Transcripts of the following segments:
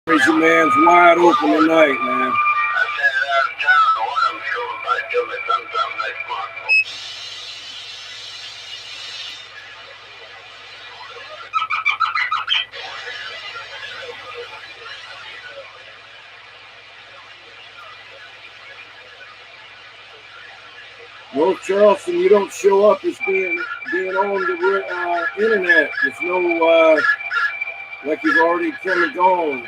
Crazy man's wide open tonight, man. North Charleston, you don't show up as being on the internet. There's no like you've already come and gone.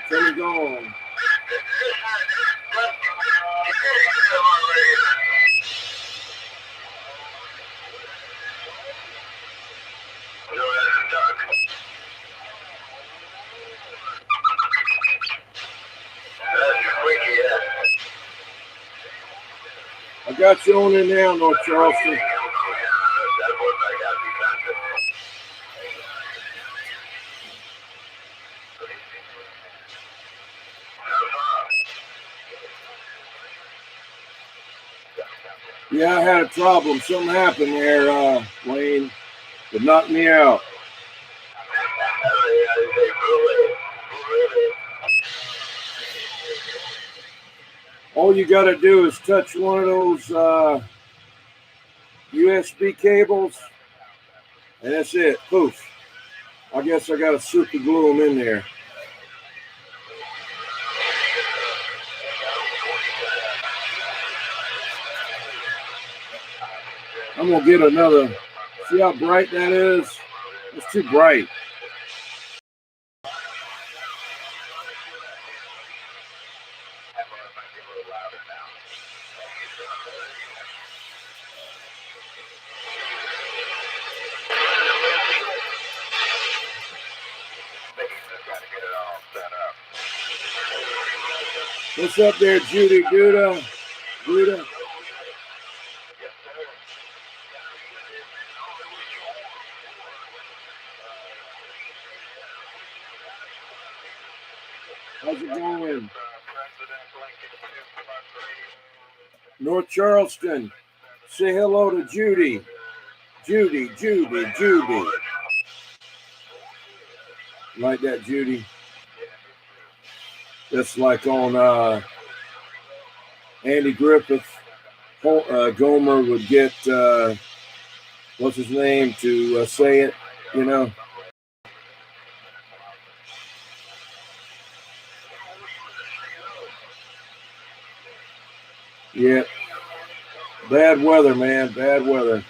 I got you on in now, North Charleston. Yeah, I had a problem. Something happened there, Wayne. It knocked me out. All you got to do is touch one of those USB cables, and that's it. Poof. I guess I got to super glue them in there. I'm going to get another. See how bright that is? It's too bright. What's up there, Judy Duda? How's it going? North Charleston. Say hello to Judy. Judy. Like that, Judy. That's like on Andy Griffith. Gomer would get, what's his name, to say it, you know. Yeah. Bad weather, man. Bad weather.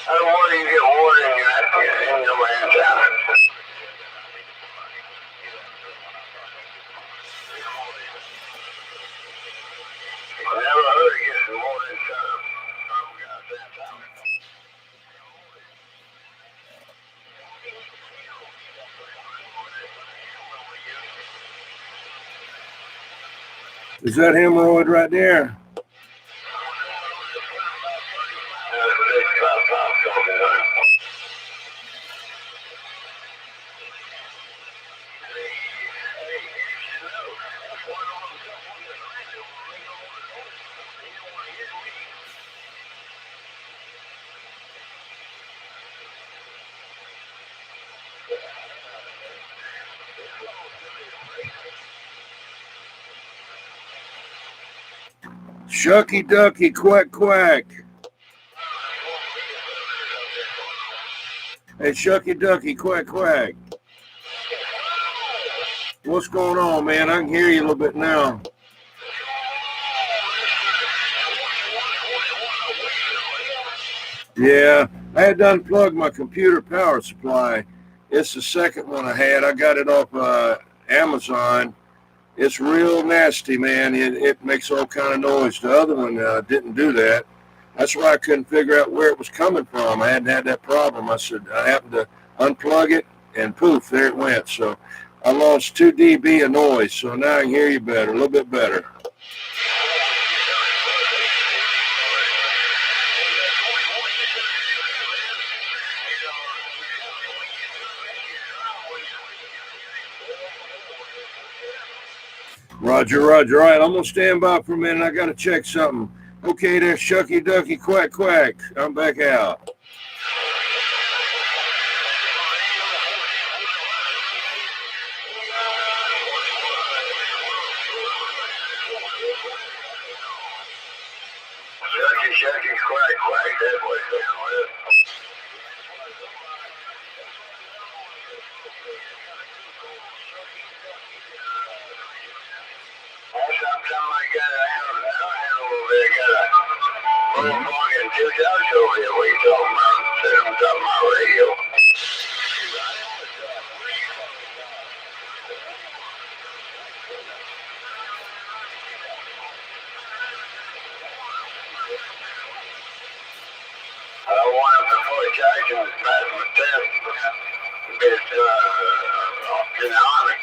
I don't want you to get water in your hands out. I never heard of getting more than some. Is that hemorrhoid right there? Shucky ducky, quack quack. Hey, Shucky ducky, quack quack. What's going on, man? I can hear you a little bit now. Yeah, I had to unplug my computer power supply. It's the second one I had. I got it off Amazon. It's real nasty, man. It makes all kind of noise. The other one didn't do that. That's why I couldn't figure out where it was coming from. I hadn't had that problem. I happened to unplug it, and poof, there it went. So I lost 2 dB of noise. So now I can hear you better, a little bit better. Roger, roger. All right, I'm going to stand by for a minute. I got to check something. Okay, there, Shucky Ducky, quack, quack. I'm back out. Shucky, quack, quack. That was it. Sometimes I got a little bit. I got a little fucking 2000 over here. What are you talking about? Said I'm talking about radio. I want him before charging his pass my test. It's in the army.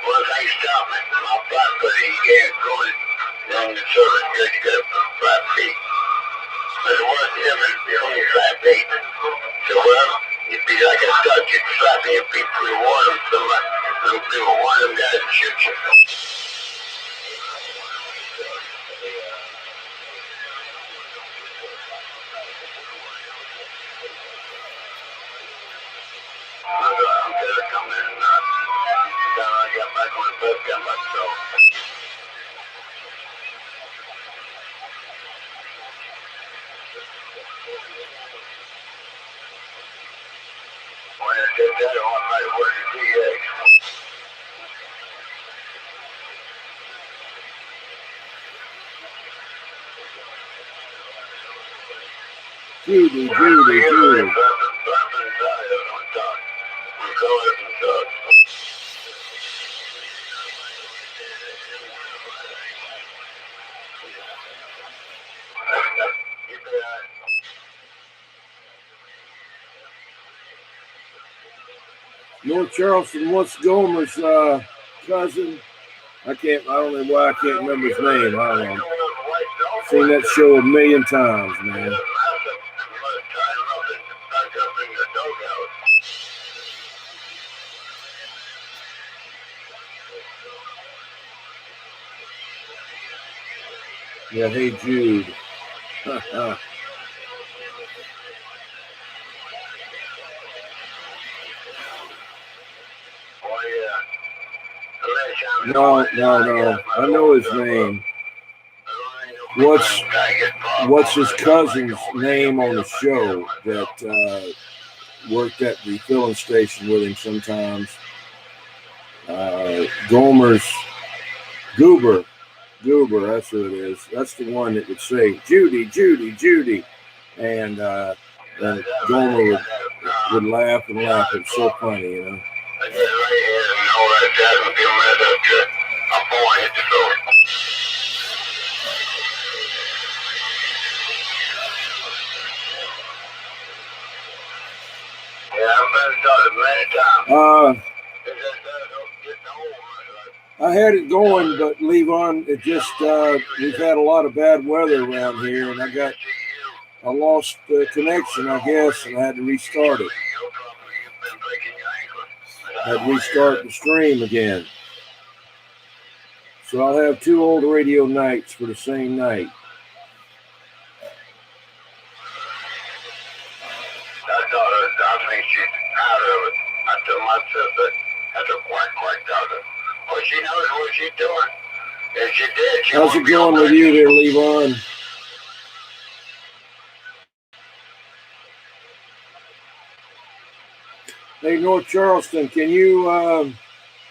Once they stop me, my flat foot, he can't go in the service because you got flat feet. But what's the difference between flat feet? So, well, you'd be like a duck, you'd slap your feet through the water and some people, one of them guys would shoot you. I'm gonna come in and then I got back when the bus got back, so. When I did that, I went back to work at DX. Judy. North Charleston, what's Gomer's cousin? I don't know why I can't remember his name. I don't know. Seen that show a million times, man. Yeah, hey Jude. No. I know his name. What's his cousin's name on the show that worked at the filling station with him sometimes? Gomer's Goober, that's who it is. That's the one that would say, Judy. And Gomer would laugh and laugh. It's so funny, you know. I had it going, but Levon, it just we've had a lot of bad weather around here, and I lost the connection, I guess, and I had to restart it. I had to restart the stream again. So I'll have 2 old radio nights for the same night. I think she's out of it. I told my sister, that's a quack doctor. Well, she knows what she's doing. If she did, she How's it going with you there, Levon? Hey, North Charleston, can you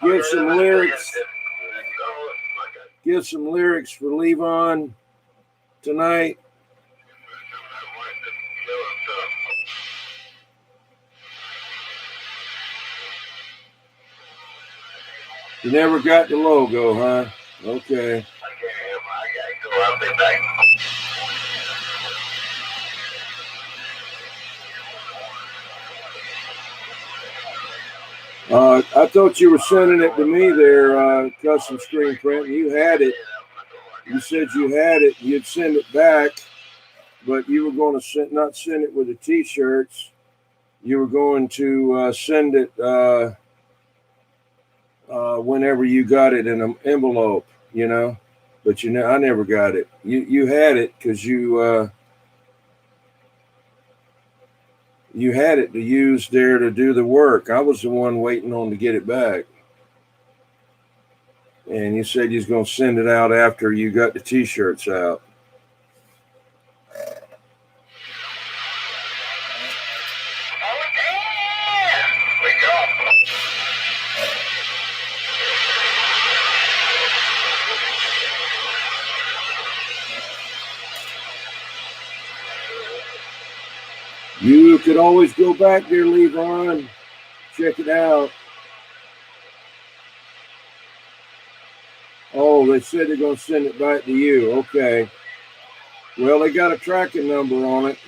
give some lyrics? Give some lyrics for Levon tonight. You never got the logo, huh? Okay. I gotta go. I'll be back. I thought you were sending it to me there, custom screen print. You had it. You said you had it. You'd send it back, but you were going to not send it with the T-shirts. You were going to send it whenever you got it in an envelope, you know. But I never got it. You had it because you had it to use there to do the work. I was the one waiting on to get it back. And you said you was going to send it out after you got the T-shirts out. You could always go back there, Levon. Check it out. Oh, they said they're going to send it back to you. Okay. Well, they got a tracking number on it.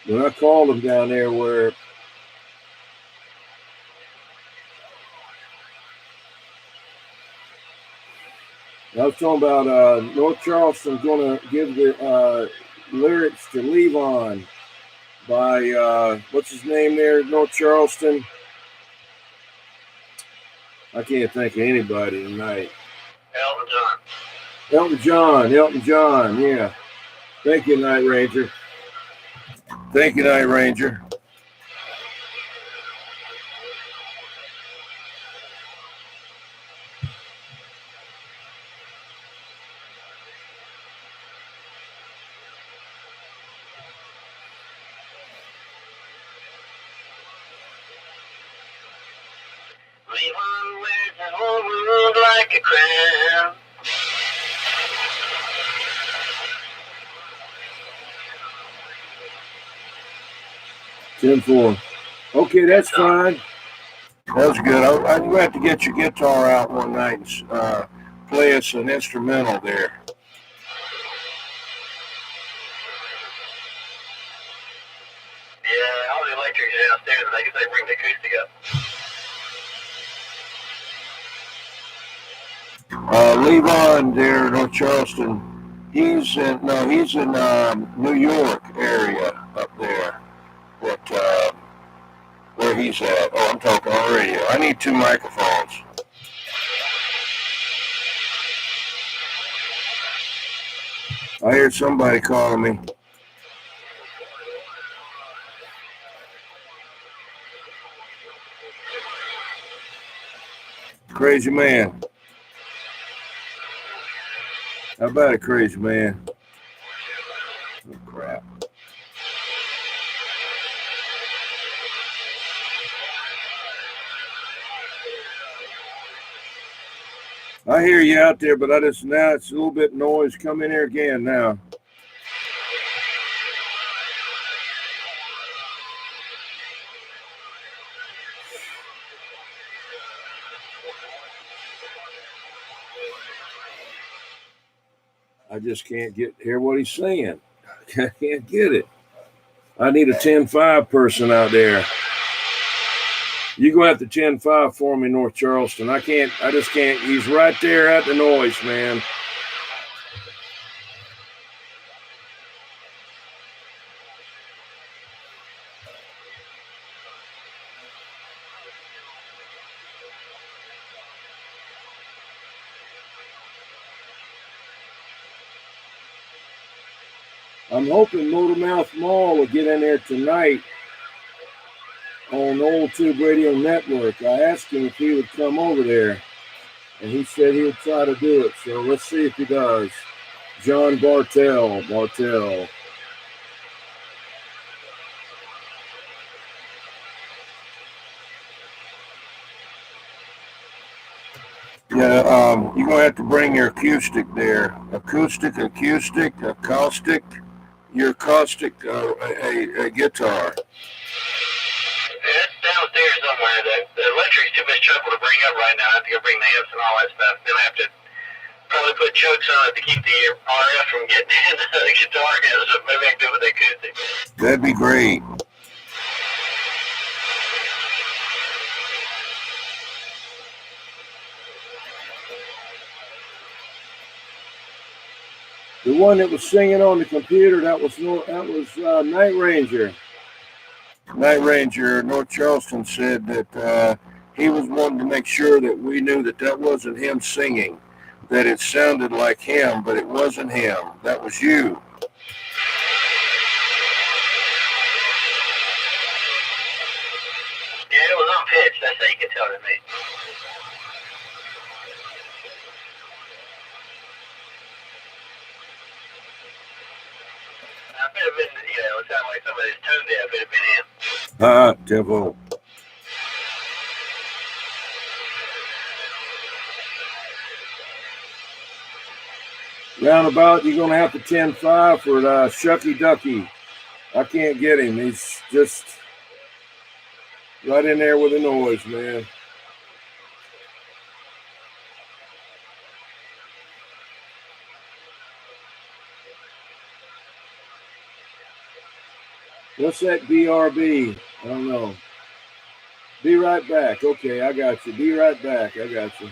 When I called them down there where I was talking about North Charleston going to give the lyrics to Levon by, what's his name there, North Charleston? I can't think of anybody tonight. Elton John, yeah. Thank you, Night Ranger. Thank you, Night Ranger. Levon wears the whole world like a crown. 10-4. Okay, that's fine. That's good. I'm going to have to get your guitar out one night and play us an instrumental there. Yeah, all the electrics are downstairs, and I guess they bring the acoustic up. Levon there, North Charleston. He's in New York area up there. Where he's at. Oh, I'm talking on radio. I need 2 microphones. I hear somebody calling me. Crazy man. How about it, crazy man? Oh, crap. I hear you out there, but now it's a little bit noise. Come in here again now. I just can't hear what he's saying. I can't get it. I need a 10-5 person out there. You go out to 10-5 for me, North Charleston. I just can't. He's right there at the noise, man. I'm hoping Motormouth Mall will get in there tonight on Old Tube Radio Network. I asked him if he would come over there, and he said he would try to do it. So let's see if he does. John Bartell. Yeah, you're going to have to bring your acoustic there. Acoustic, your caustic, a guitar. It's downstairs somewhere. The electric's too much trouble to bring up right now. I have to go bring the amps and all that stuff. Then I have to probably put chokes on it to keep the RF from getting in the guitar. So maybe I can do it with the acoustic. That'd be great. The one that was singing on the computer, that was Night Ranger. Night Ranger, North Charleston said that he was wanting to make sure that we knew that wasn't him singing, that it sounded like him, but it wasn't him. That was you. Yeah, it was on pitch. That's how you can tell to me. I could have been, it sounded like somebody's tone deaf. It had been him. Devil. Roundabout, you're going to have to 10-5 for Shucky Ducky. I can't get him. He's just right in there with the noise, man. What's that BRB? I don't know. Be right back. Okay, I got you. Be right back. I got you.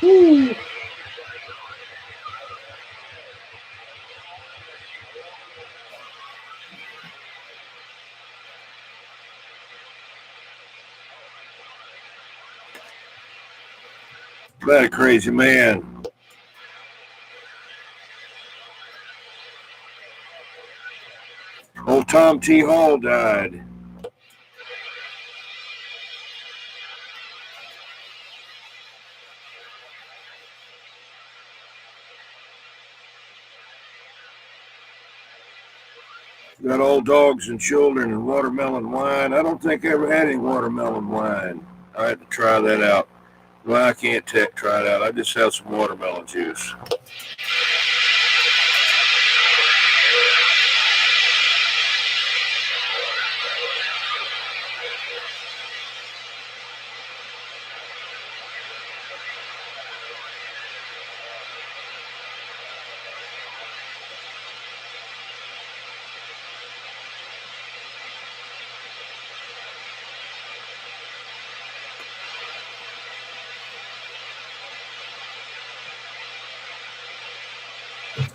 Woo. That a crazy man. Old Tom T. Hall died. Got all dogs and children and watermelon wine. I don't think I ever had any watermelon wine. I had to try that out. Well, I can't try it out. I just have some watermelon juice.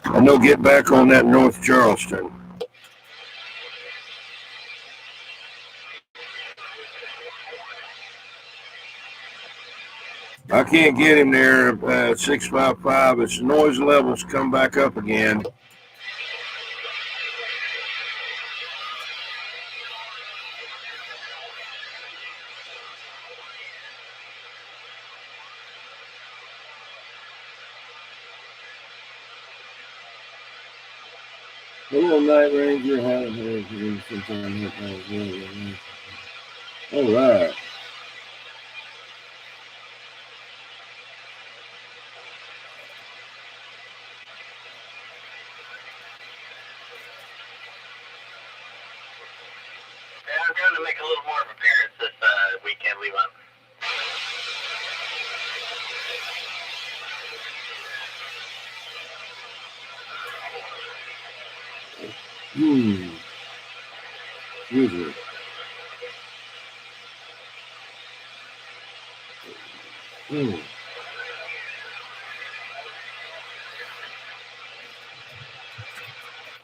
I know, get back on that North Charleston. I can't get him there at 655. Its noise levels come back up again. The little Night Ranger had sometime. All right. I'm going to make a little more of an appearance this weekend, Levi. Excuse me.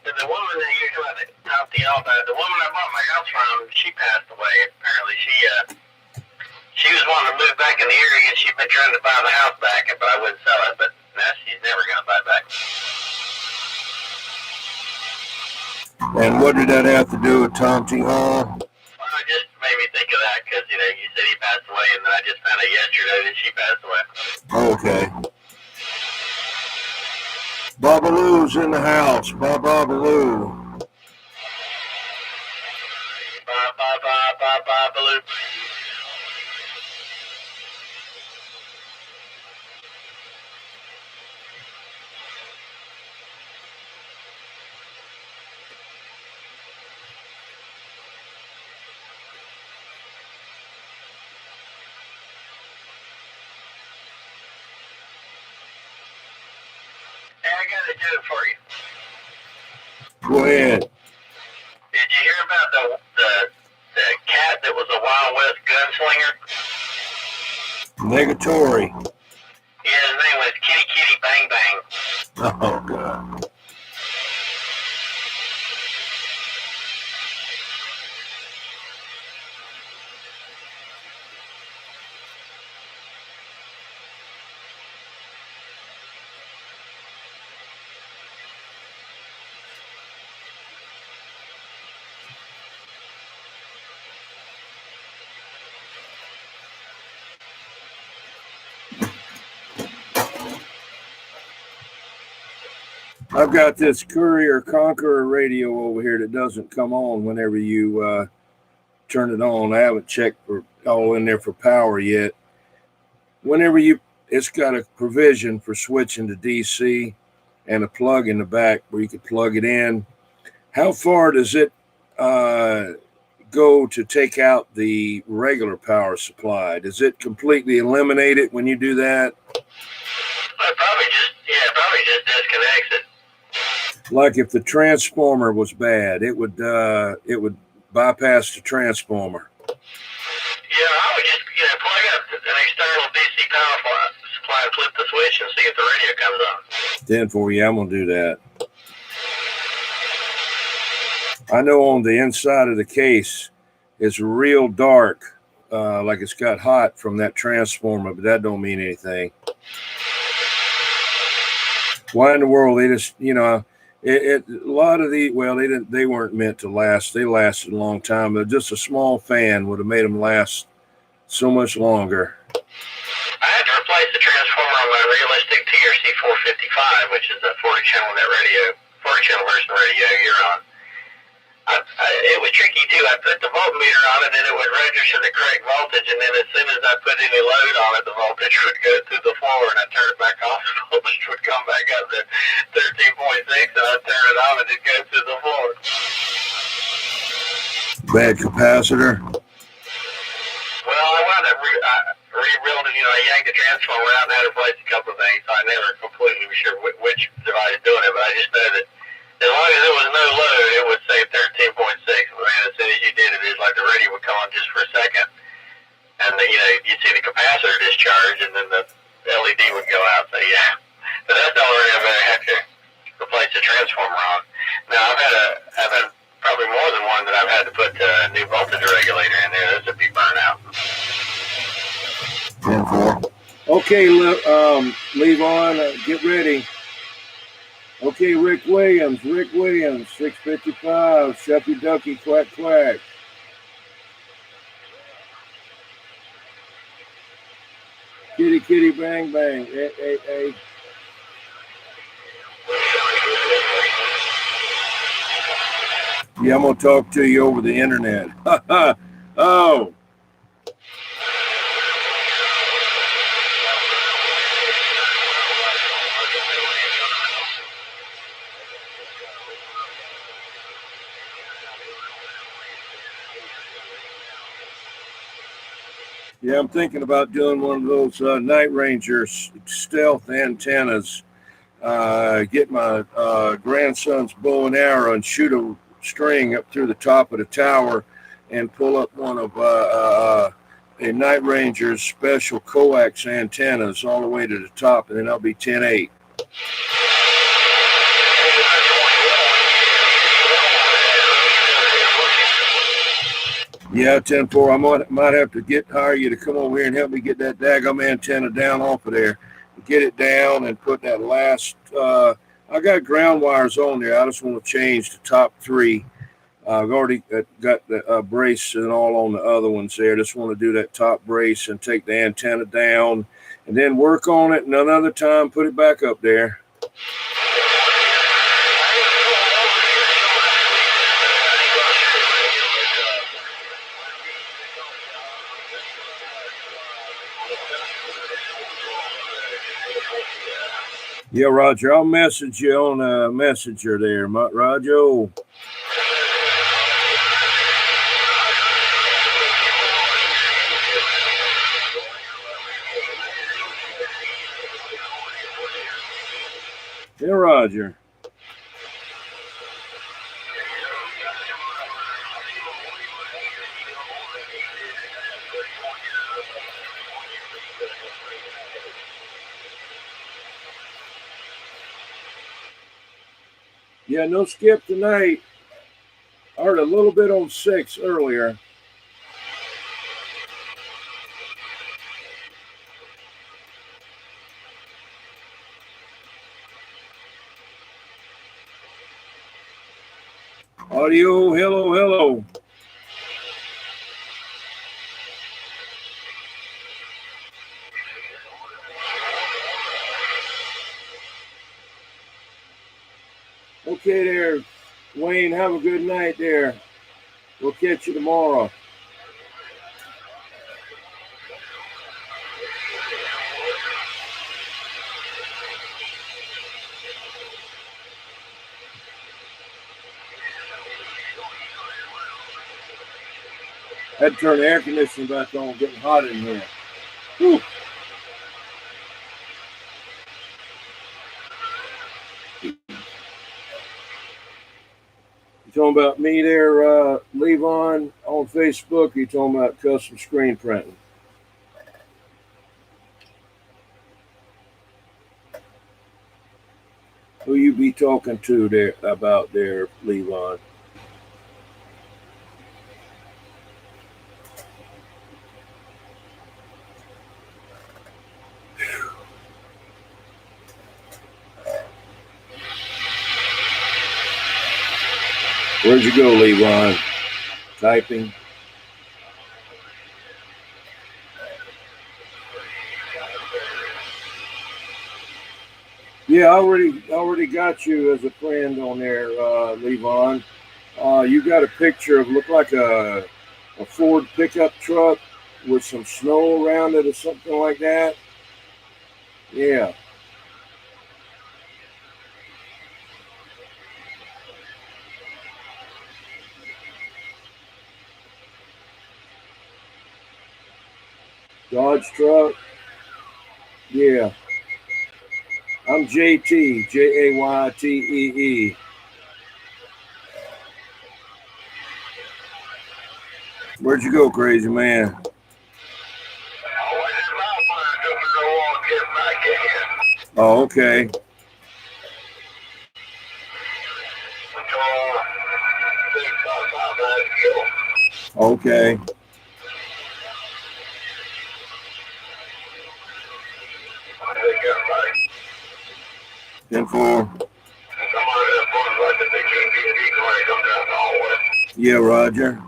The woman that you're talking about, the woman I bought my house from, she passed away. Apparently, she was wanting to move back in the area, and she'd been trying to buy the house back, but I wouldn't sell it. But now she's never going to buy it back. And what did that have to do with Tomty Hall? Well, it just made me think of that because you said he passed away, and then I just found out yesterday that she passed away. Okay. Babaloo's in the house. Babaloo. Babaloo. Hey, I got to do it for you. Go ahead. Did you hear about the cat that was a Wild West gunslinger? Negatory. Yeah, his name was Kitty Kitty Bang Bang. Oh, God. I've got this Courier Conqueror radio over here that doesn't come on whenever you turn it on. I haven't checked for all in there for power yet. Whenever it's got a provision for switching to DC and a plug in the back where you can plug it in. How far does it go to take out the regular power supply? Does it completely eliminate it when you do that? Probably just disconnects it. Like if the transformer was bad, it would bypass the transformer. Yeah, I would just plug up an external DC power supply and flip the switch and see if the radio comes on. Then for you, I'm gonna do that. I know on the inside of the case, it's real dark, like it's got hot from that transformer, but that don't mean anything. Why in the world they just a lot of they weren't meant to last. They lasted a long time, but just a small fan would have made them last so much longer. I had to replace the transformer on my realistic TRC55, which is a 40-channel version radio you're on. It was tricky too. I put the voltmeter on it and it would register the correct voltage, and then as soon as I put any load on it, the voltage would go through the floor, and I turn it back off, the voltage would come back up to 13.6, and I'd turn it on and it'd go through the floor. Bad capacitor? Well, I wound up rebuilding, I yanked the transformer out and had to replace a couple of things, so I never completely was sure which device doing it, but I just know that as long as there was no load, it would say 13.6. But man, as soon as you did it, it's like the radio would come on just for a second, and you'd see the capacitor discharge, and then the LED would go out. So yeah, but that's the only reason I had to replace the transformer on. Now I've had probably more than one that I've had to put a new voltage regulator in there. This would be burnt out. 10-4. Okay, leave on. Get ready. Okay, Rick Williams, 655, Shucky Ducky, quack, quack. Kitty, kitty, bang, bang, hey. Yeah, I'm going to talk to you over the internet. Oh. Yeah, I'm thinking about doing one of those Night Ranger stealth antennas get my grandson's bow and arrow and shoot a string up through the top of the tower and pull up one of a Night Ranger's special coax antennas all the way to the top, and then I'll be 10-8. Yeah, 10-4. I might have to hire you to come over here and help me get that daggum antenna down off of there. Get it down and put that last. I got ground wires on there. I just want to change the top three. I've already got the brace and all on the other ones there. Just want to do that top brace and take the antenna down and then work on it. And another time, put it back up there. Yeah, Roger. I'll message you on a messenger there, Roger. Yeah, Roger. Yeah, no skip tonight. I heard a little bit on 6 earlier. Audio, hello. Okay there, Wayne, have a good night there. We'll catch you tomorrow. Had to turn the air conditioning back on, getting hot in here. Whew. You talking about me there, Levon, on Facebook? Or you talking about custom screen printing? Who you be talking to there about there, Levon? Where'd you go, Levon? Typing. Yeah, I already got you as a friend on there, Levon. You got a picture of look like a Ford pickup truck with some snow around it or something like that. Yeah. Dodge truck. Yeah. I'm JT, Jaytee. Where'd you go, crazy man? Oh, okay. Okay. Ten-4. Yeah, Roger.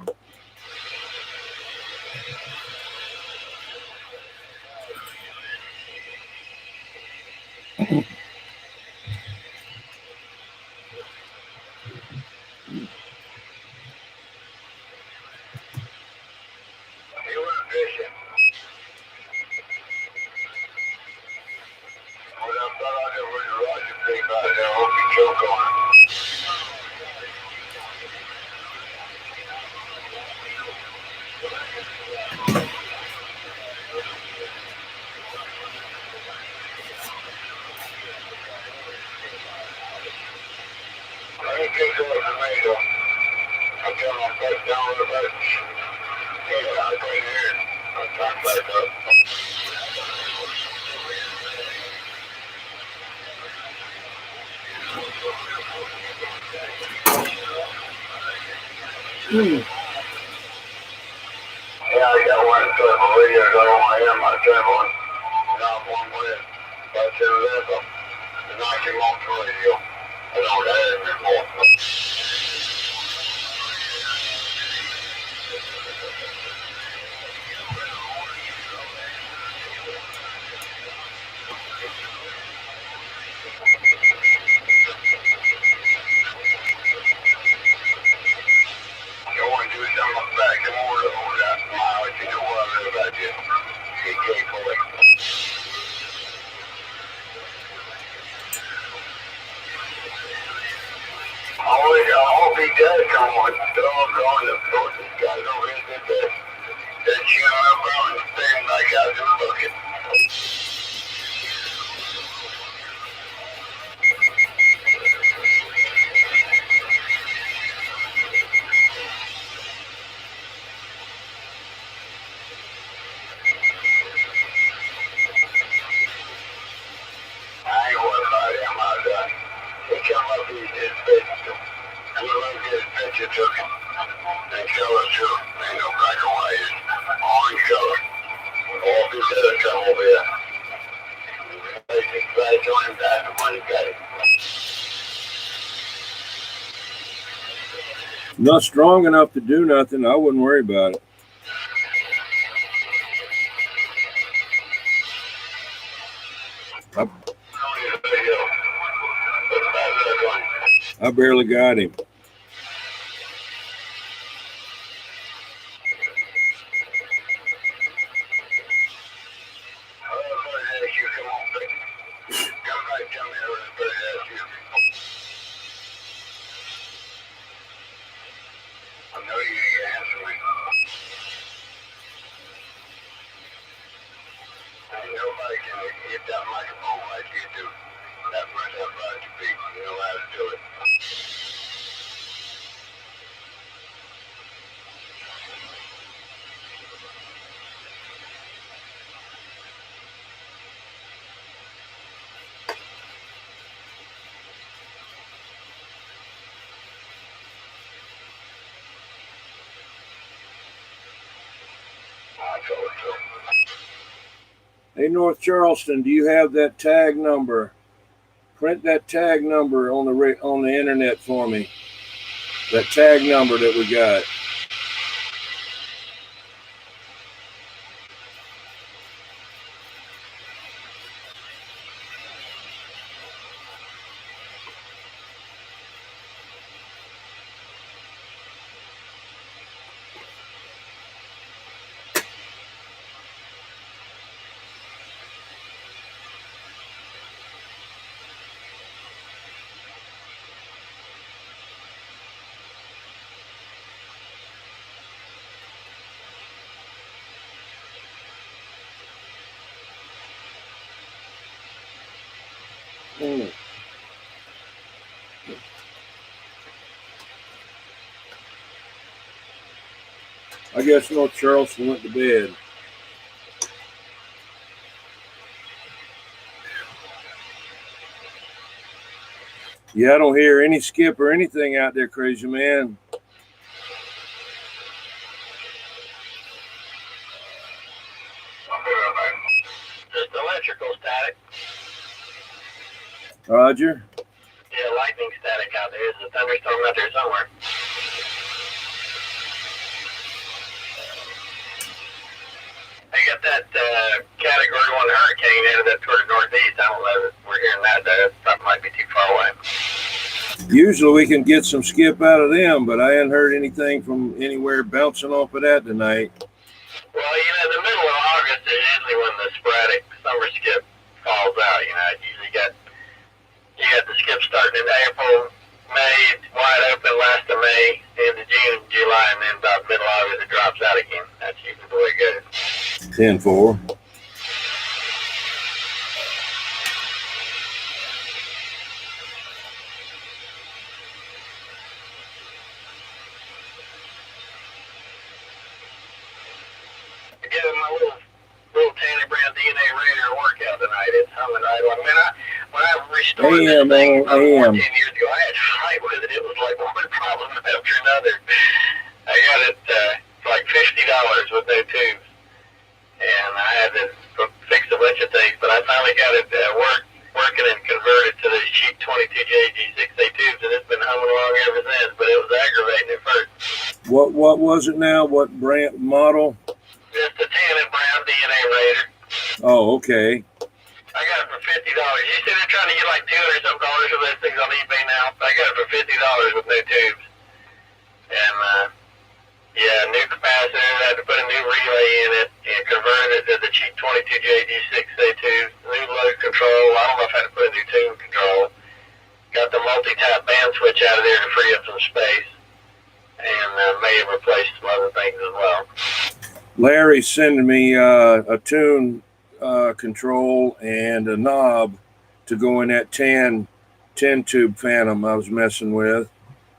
it's down the road. Yeah, I couldn't hear it. I'm trying to back up. Yeah, I got one travel radio. I don't want to hear my traveling. Now I'm one with. That's it, that's up. The 90 month radio. I don't have it anymore. You want to do something back and more over that mileage, you know what I mean about you. You can't collect. I hope he does come on. Doggone the coach. This guy's over here did that. That you up on the thing like I was looking. I ain't worried about him. He come up, he did picture. I'm going to get his picture took him. And color too. Ain't no black and white. It's orange color. All of his other come over here. He's right on him back the money got it. Not strong enough to do nothing. I wouldn't worry about it. I barely got him. Nobody can get that microphone like you do. That much up right to be. You know how to do it. I told you. Hey, North Charleston, do you have that tag number? Print that tag number on the internet for me. That tag number that we got. I guess North Charleston went to bed. Yeah, I don't hear any skip or anything out there, crazy man. Just electrical static. Roger. Yeah, lightning static out there. There's a thunderstorm out there somewhere. I got that category 1 hurricane headed up toward the northeast. I don't know if we're hearing that though. That might be too far away. Usually we can get some skip out of them, but I hadn't heard anything from anywhere bouncing off of that tonight. Well, you know, the middle of August is usually when the sporadic summer skip falls out. You know, you got the skip starting in April, May, it's wide open last of May, into June, July, and then about middle of August it drops out again. That's usually the way it goes. 10-4. ordered this AM thing on about 14 AM. years ago. I had to fight with it. It was like one problem after another. I got it for like $50 with no tubes. And I had to fix a bunch of things, but I finally got it working and converted to the cheap 22JG6A tubes, and it's been humming along ever since, but it was aggravating at first. What was it now? What brand model? Just a tan and brown DNA Raider. Oh, okay. I got it for $50. You see they're trying to get like $200 something for those things on eBay now. I got it for $50 with no tubes. And yeah, new capacitor, I had to put a new relay in it and converted it to the cheap 22JG6A tubes. New load control. I don't know if I had to put a new tune control. Got the multi-tap band switch out of there to free up some space. And may have replaced some other things as well. Larry's sending me a tune control and a knob to go in that 10 tube Phantom I was messing with.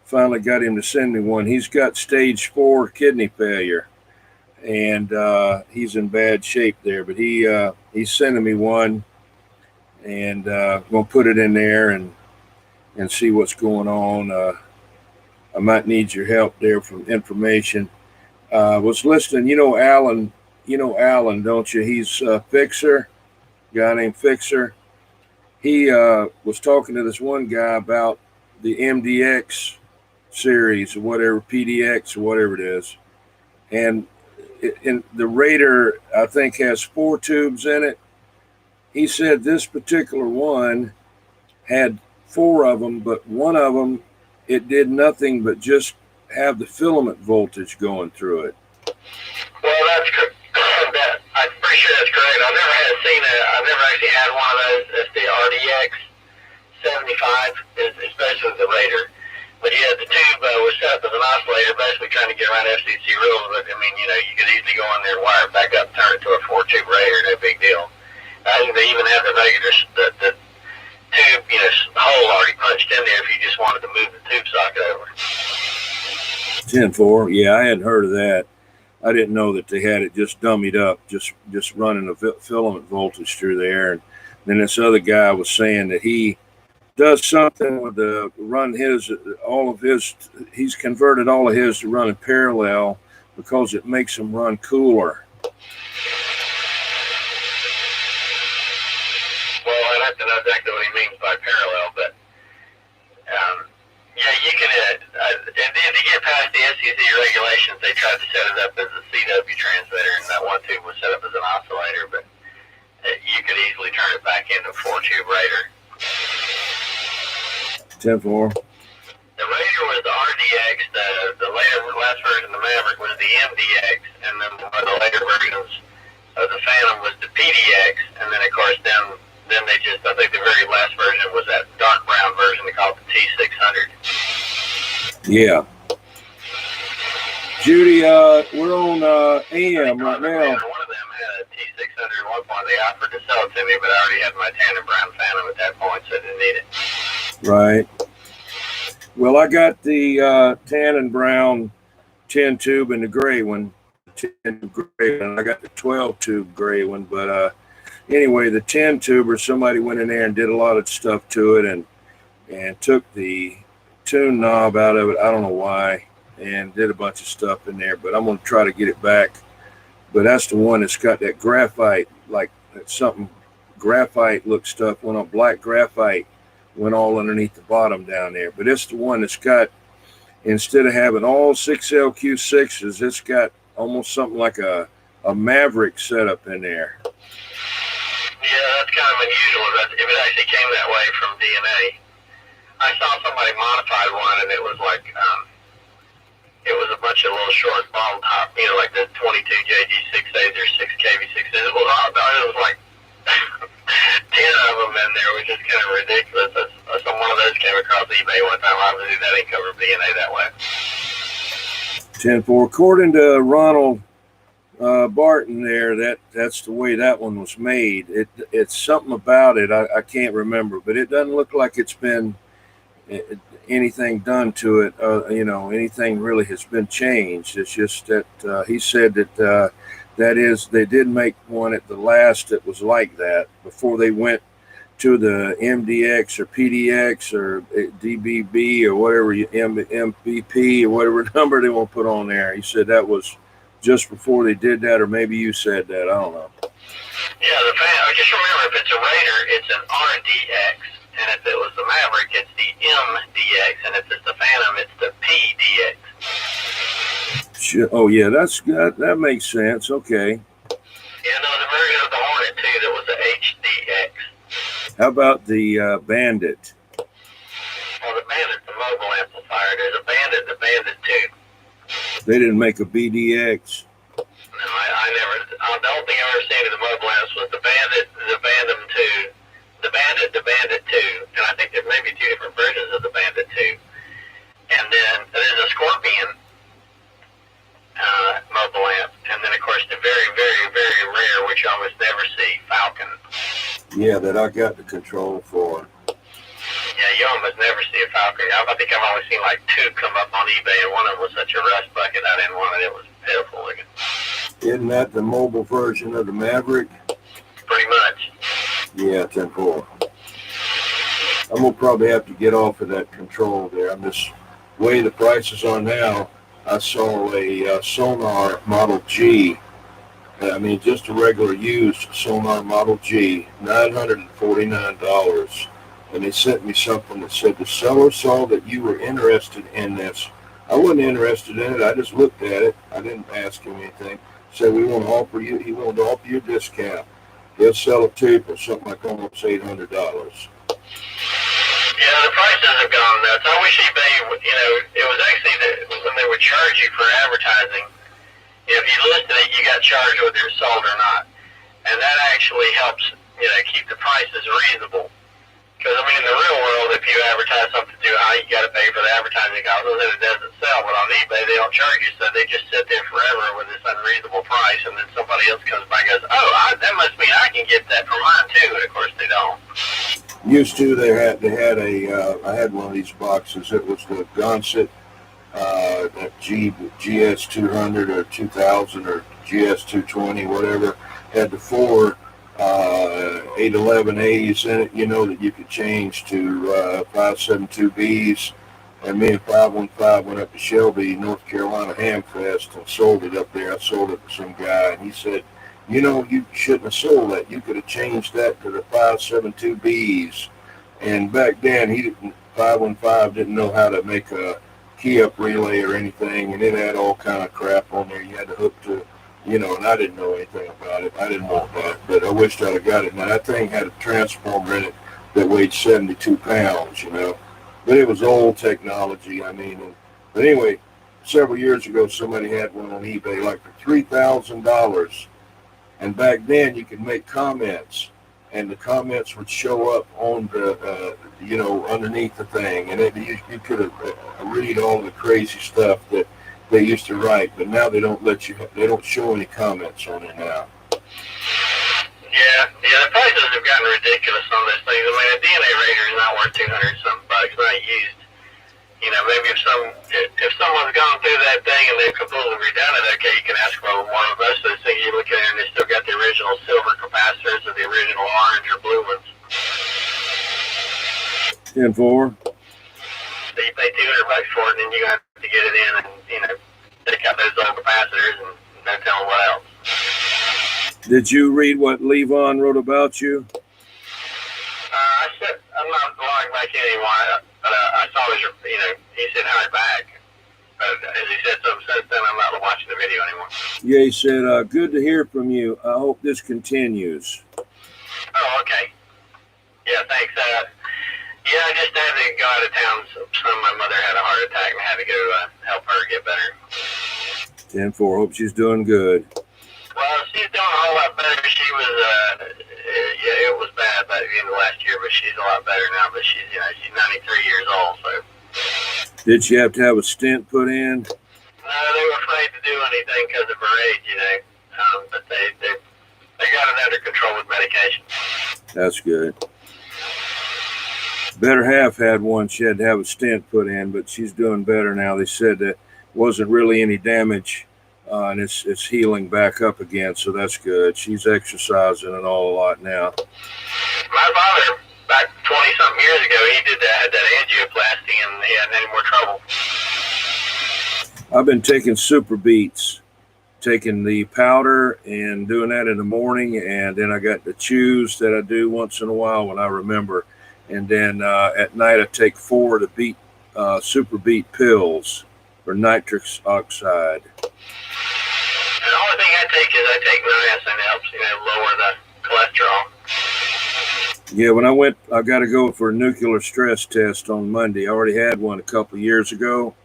Finally got him to send me one. He's got stage 4 kidney failure, and he's in bad shape there. But he's sending me one, and gonna put it in there and see what's going on. I might need your help there from information. Was listening. You know Alan, don't you? He's a fixer, guy named Fixer. He was talking to this one guy about the MDX series or whatever, PDX or whatever it is. And in the Raider, I think, has 4 tubes in it. He said this particular one had 4 of them, but one of them, it did nothing but just have the filament voltage going through it. Well, that's I'm pretty sure that's correct. I've never actually had one of those. It's the RDX55, especially with the Raider. But yeah, the tube was set up as an oscillator, basically trying to get around FCC rules. But I mean, you could easily go in there and wire it back up and turn it to a 4-tube Raider, no big deal. I think they even have the regular the tube, hole already punched in there if you just wanted to move the tube socket over. 10-4, yeah, I hadn't heard of that. I didn't know that they had it just dummied up, just running a filament voltage through there. And then this other guy was saying that he does something with he's converted all of his to run in parallel because it makes them run cooler. Well, I'd have to know exactly what he means by parallel, but yeah, you can. To get past the SEC regulations, they tried to set it up as a CW transmitter, and that one tube was set up as an oscillator, but you could easily turn it back into a 4-tube Raider. 10-4. The Raider was the RDX, the last version of the Maverick was the MDX, and then one of the later versions of the Phantom was the PDX, and then of course then they just, I think the very last version was that dark brown version they called the T600. Yeah. Judy, we're on AM right now. One of them had a T600 at one point. They offered to sell it to me, but I already had my tan and brown Phantom at that point, so I didn't need it. Right. Well, I got the tan and brown 10 tube and the gray one. I got the 12 tube gray one, but anyway, the 10 tuber, somebody went in there and did a lot of stuff to it and took the tune knob out of it. I don't know why, and did a bunch of stuff in there, but I'm going to try to get it back. But that's the one that's got that graphite, like something graphite look stuff, went on black graphite, went all underneath the bottom down there. But it's the one that's got, instead of having all 6 LQ6s, it's got almost something like a Maverick setup in there. Yeah, that's kind of unusual if it actually came that way from DNA. I saw somebody modified one, and it was like, it was a bunch of little short ball top, like the 22JG6As or 6KV6As. It was like 10 of them in there, which is kind of ridiculous. One of those came across eBay one time. Obviously, that ain't covered DNA that way. 10-4. According to Ronald Barton there, that's the way that one was made. It's something about it, I can't remember, but it doesn't look like it's been anything done to it, anything really has been changed. It's just that he said that is, they did make one at the last that was like that before they went to the MDX or PDX or DBB or whatever MVP or whatever number they want to put on there. He said that was just before they did that, or maybe you said that. I don't know. Yeah, the fan. Just remember, if it's a Raider, it's an RDX, and if it was the Maverick, it's the MDX, and if it's the Phantom, it's the PDX. Oh yeah, that's good. That makes sense. Okay. Yeah, there was a version of the Hornet too that was the HDX. How about the Bandit? Well, the Bandit's the mobile amplifier. There's a Bandit, the Bandit 2. They didn't make a BDX. No, I never. The only thing I ever seen of the mobile amps was the Bandit, the Bandit 2, the Bandit 2, and I think there may be two different versions of the Bandit 2. And then there's a Scorpion mobile amp, and then of course the very, very, very rare, which you almost never see, Falcon. Yeah, that I got the control for. Yeah, you almost never see a Falcon. I think I've only seen like two come up on eBay, and one of them was such a rust bucket. I didn't want it. It was pitiful looking. Isn't that the mobile version of the Maverick? Pretty much. Yeah, 10-4. I'm going to probably have to get off of that control there. I'm just way the prices are now. I saw a Sonar Model G. I mean, just a regular used Sonar Model G, $949. And they sent me something that said the seller saw that you were interested in this. I wasn't interested in it. I just looked at it. I didn't ask him anything. Said he wanted to offer you a discount. He'll sell it to you for something like almost $800. Yeah, the prices have gone nuts. I wish eBay, it was actually when they would charge you for advertising. If you listed it, you got charged whether it's sold or not. And that actually helps, keep the prices reasonable. Because, I mean, in the real world, if you advertise something too high, you got to pay for the advertising costs, and then it doesn't sell. But on eBay, they don't charge you, so they just sit there forever with this unreasonable price, and then somebody else comes by and goes, that must mean I can get that for mine, too. And, of course, they don't. Used to, I had one of these boxes. It was the Gonset GS200 or 2000 or GS220, whatever. Had the four 811As in it, that you could change to 572Bs. And me and 515 went up to Shelby, North Carolina Hamfest and sold it up there. I sold it to some guy, and he said, you shouldn't have sold that. You could have changed that to the 572Bs. And back then, 515 didn't know how to make a key-up relay or anything, and it had all kind of crap on there. You had to hook to, and I didn't know anything about it. I didn't want that, but I wished I'd have got it. Now, that thing had a transformer in it that weighed 72 pounds, But it was old technology, but anyway, several years ago, somebody had one on eBay, like for $3,000. And back then, you could make comments, and the comments would show up on the, underneath the thing. And you could read all the crazy stuff that they used to write, but now they don't show any comments on it now. Yeah, the prices have gotten ridiculous on this thing. I mean, a DNA Raider is not worth $200-something, not used. Maybe if someone's gone through that thing and they've completely redone it, okay, you can ask for more. Most of those things you look at and they still got the original silver capacitors or the original orange or blue ones. 10-4. So you pay $200 for it, and then you have to get it in and take out those old capacitors and no telling what else. Did you read what Levon wrote about you? I said I'm not logged back in anymore, but I saw his, he said hi back. But as he said something since then, I'm not watching the video anymore. Yeah, he said, good to hear from you. I hope this continues. Oh, okay. Yeah, thanks. Yeah, I just had to go out of town. My mother had a heart attack, and I had to go help her get better. 10-4. Hope she's doing good. Well, she's doing a whole lot better. She was, it was bad back in the last year, but she's a lot better now. But she's, she's 93 years old, so. Did she have to have a stent put in? No, they were afraid to do anything because of her age, but they got it under control with medication. That's good. Better half had one. She had to have a stent put in, but she's doing better now. They said that wasn't really any damage, and it's healing back up again, so that's good. She's exercising and all a lot now. My father back 20-something years ago, he had that angioplasty, and he hadn't any more trouble. I've been taking super beats, taking the powder and doing that in the morning, and then I got the chews that I do once in a while when I remember, and then at night I take 4 of the super beat pills for nitric oxide. And the only thing I take is niacin. It helps lower the cholesterol. Yeah, when I got to go for a nuclear stress test on Monday. I already had one a couple of years ago,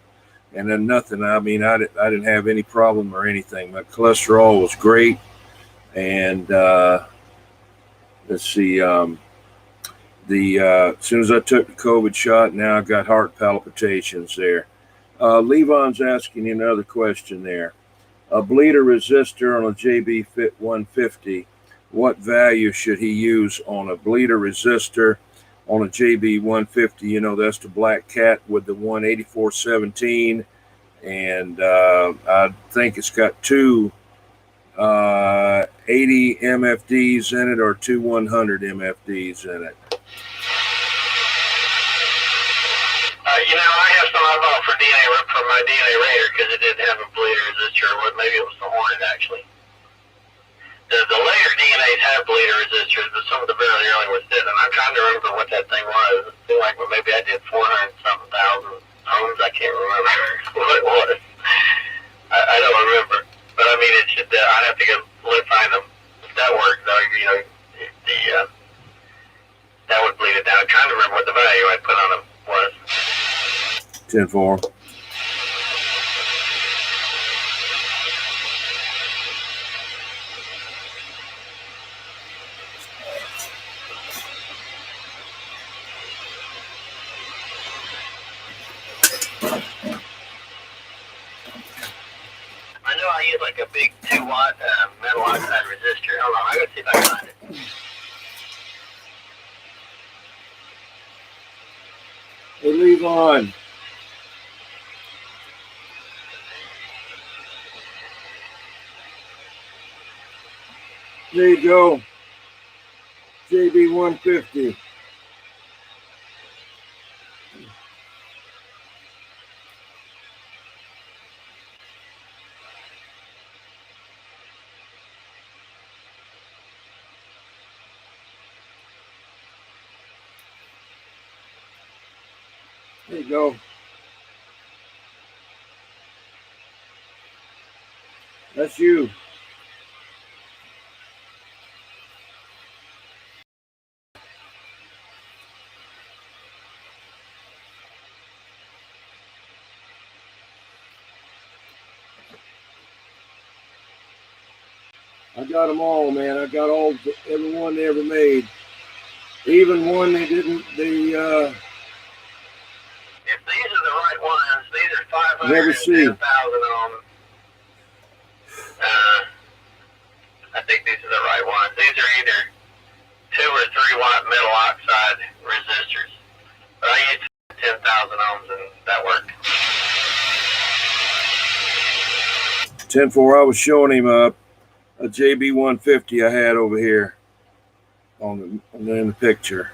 and then nothing. I mean, I didn't have any problem or anything. My cholesterol was great, and let's see. As soon as I took the COVID shot, now I got heart palpitations there. Levon's asking you another question there. A bleeder resistor on a JB Fit 150. What value should he use on a bleeder resistor on a JB 150? You know, that's the black cat with the 18417, and I think it's got 2 80 MFDs in it or 2 100 MFDs in it. I have some I bought for my DNA Raider because it didn't have a bleeder resistor. Maybe it was the Hornet, actually. The later DNAs have bleeder resistors, but some of the very early ones didn't. And I'm trying to remember what that thing was. It seemed like maybe I did 400-something thousand ohms. I can't remember what it was. I don't remember. But I mean, it should. I'd have to go find them. If that worked, though, that would bleed it down. I'm trying to remember what the value I put on them was. 10-4. I know I use like a big 2-watt metal oxide resistor. Hold on, I gotta see if I can find it. Hey, Levon. There you go. JB 150. There you go. That's you. I got them all, man. I got every one they ever made. Even one they didn't. If these are the right ones, these are 510,000 ohms. I think these are the right ones. These are either 2 or 3-watt metal oxide resistors. But I used 10,000 ohms and that worked. 10-4. I was showing him a JB 150 I had over here in the picture.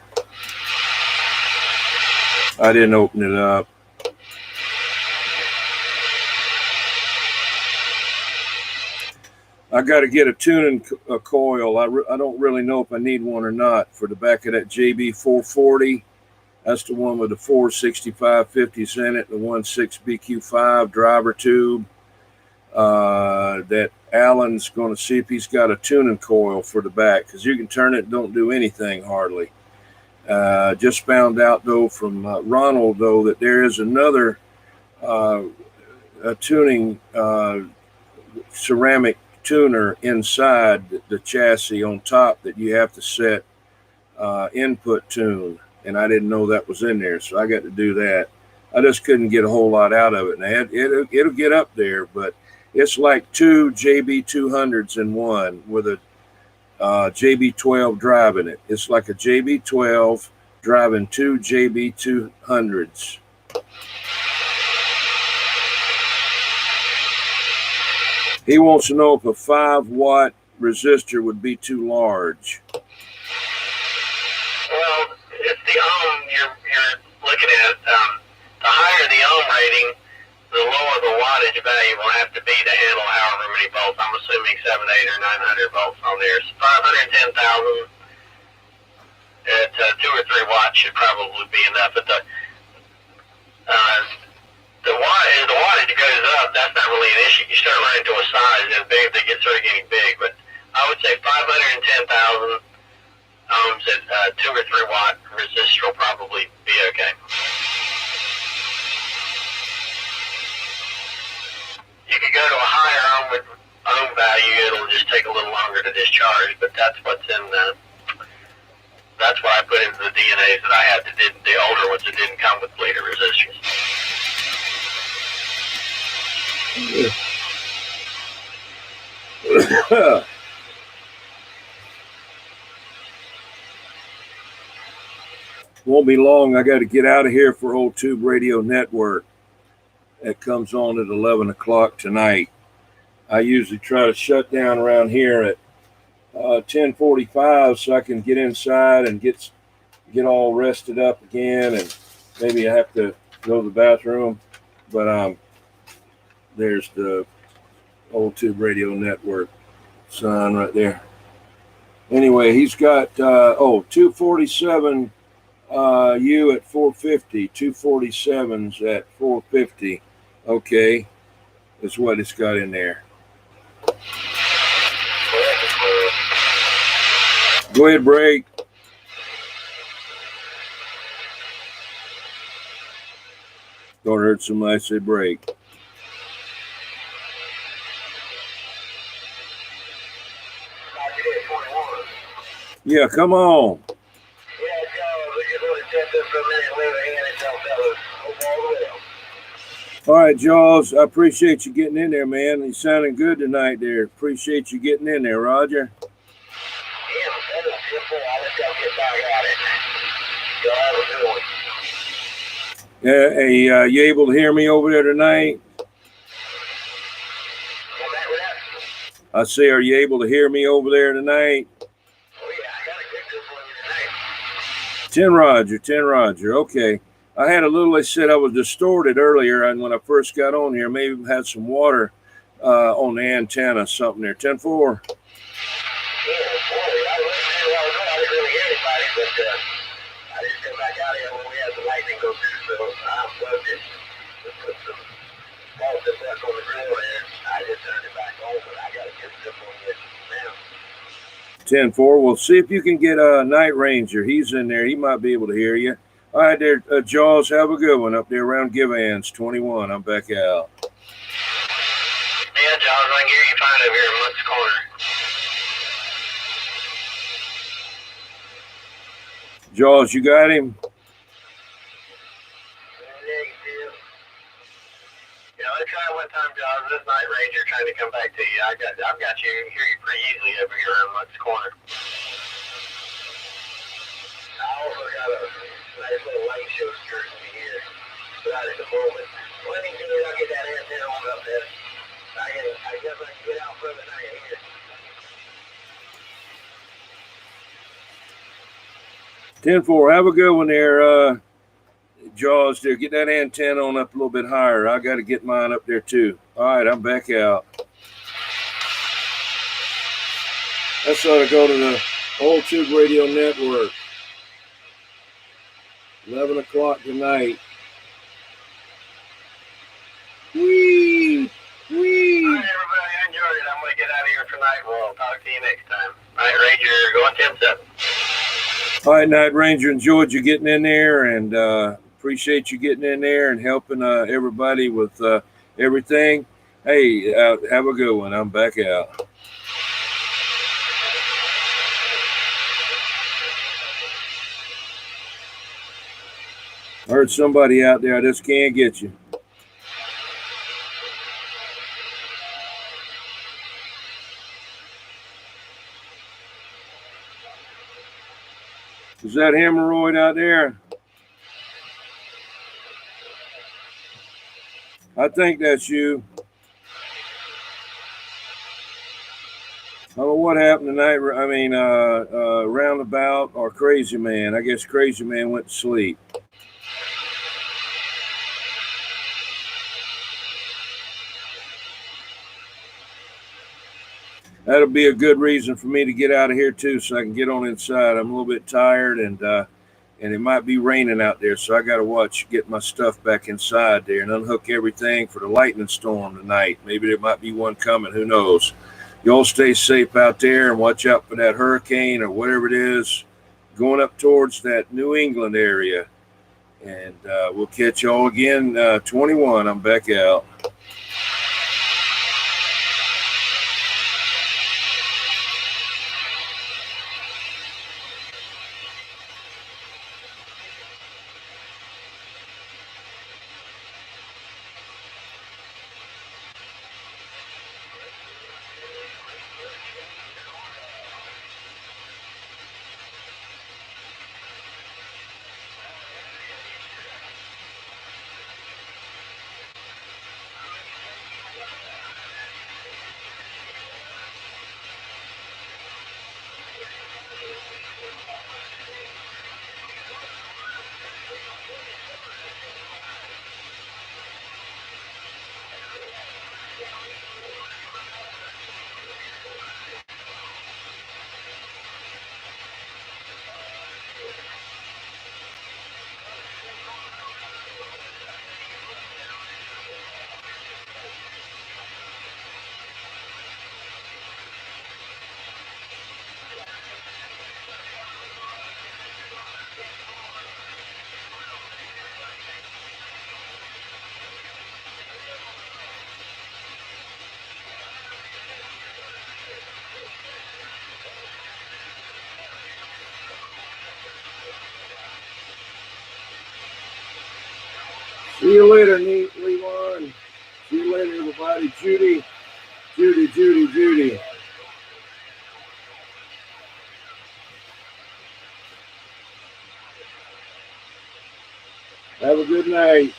I didn't open it up. I got to get a tuning coil. I don't really know if I need one or not for the back of that JB 440. That's the one with the 465 50s in it, the 1.6 BQ5 driver tube. That Alan's going to see if he's got a tuning coil for the back, because you can turn it, don't do anything hardly. Just found out though from Ronald though that there is another a tuning ceramic tuner inside the chassis on top that you have to set input tune, and I didn't know that was in there, so I got to do that. I just couldn't get a whole lot out of it. Now it'll get up there, but it's like 2 JB 200s in one with a JB 12 driving it. It's like a JB 12 driving 2 JB 200s. He wants to know if a 5-watt resistor would be too large. Well, looking at the higher the ohm rating, the lower the wattage value will have to be to handle however many volts. I'm assuming 7, 8, or 900 volts on there. So 510,000 at 2 or 3 watts should probably be enough. But the wattage goes up, that's not really an issue. You start running to a size and they get sort of getting big. But I would say 510,000 ohms at 2 or 3 watt resistor will probably be okay. You could go to a higher ohm value. It'll just take a little longer to discharge, but that's what's in that's what I put into the DNAs that I had that didn't, the older ones that didn't come with bleeder resistors. Won't be long. I got to get out of here for Old Tube Radio Network. That comes on at 11 o'clock tonight. I usually try to shut down around here at 10:45 so I can get inside and get all rested up again, and maybe I have to go to the bathroom. But there's the Old Tube Radio Network sign right there. Anyway, he's got 247 U at 450, 247s at 450. Okay, that's what it's got in there. Go ahead, break. Don't hurt somebody, say break. Yeah, come on. All right, Jaws, I appreciate you getting in there, man. You sounding good tonight there. Appreciate you getting in there, Roger. Yeah, hey, you able to hear me over there tonight? I say, are you able to hear me over there tonight? Oh, yeah, I got a good one tonight. 10 Roger, okay. I had a little, they said I was distorted earlier, and when I first got on here, maybe had some water on the antenna, something there. 10-4. Yeah, boy, I didn't really hear anybody, but I just come back out here when we had the lightning go through, so I unplugged it. Put some salt and stuff on the grill there. I just turned it back on, but I got a good zip on it now. 10-4. Well, see if you can get a Night Ranger. He's in there. He might be able to hear you. All right, there, Jaws, have a good one up there around Givans 21. I'm back out. Yeah, Jaws, I can hear you fine over here in Mutt's Corner. Jaws, you got him? Yeah, let's try it one time, Jaws. This Night Ranger trying to come back to you. I've got you, hear you pretty easily over here in Mutt's Corner. I also got a nice little light show skirt here right at the moment. Let me do it. I'll get that antenna on up there. I guess I can get out for the night here. 10-4. Have a good one there, Jaws. There, get that antenna on up a little bit higher. I got to get mine up there too. All right, I'm back out. Let's sort of go to the Old Tube Radio Network. 11 o'clock tonight. Whee! Whee! All right, everybody, I enjoyed it. I'm going to get out of here tonight. We'll talk to you next time. Night Ranger, going 10-7. All right, Night Ranger, enjoyed you getting in there, and appreciate you getting in there and helping everybody with everything. Hey, have a good one. I'm back out. I heard somebody out there. I just can't get you. Is that hemorrhoid out there? I think that's you. I don't know what happened tonight. I mean, Roundabout or Crazy Man. I guess Crazy Man went to sleep. That'll be a good reason for me to get out of here too, so I can get on inside. I'm a little bit tired, and it might be raining out there, so I got to watch get my stuff back inside there and unhook everything for the lightning storm tonight. Maybe there might be one coming. Who knows? Y'all stay safe out there and watch out for that hurricane or whatever it is going up towards that New England area. And we'll catch y'all again. 21. I'm back out. See you later, Neatly One. See you later, everybody. Judy. Have a good night.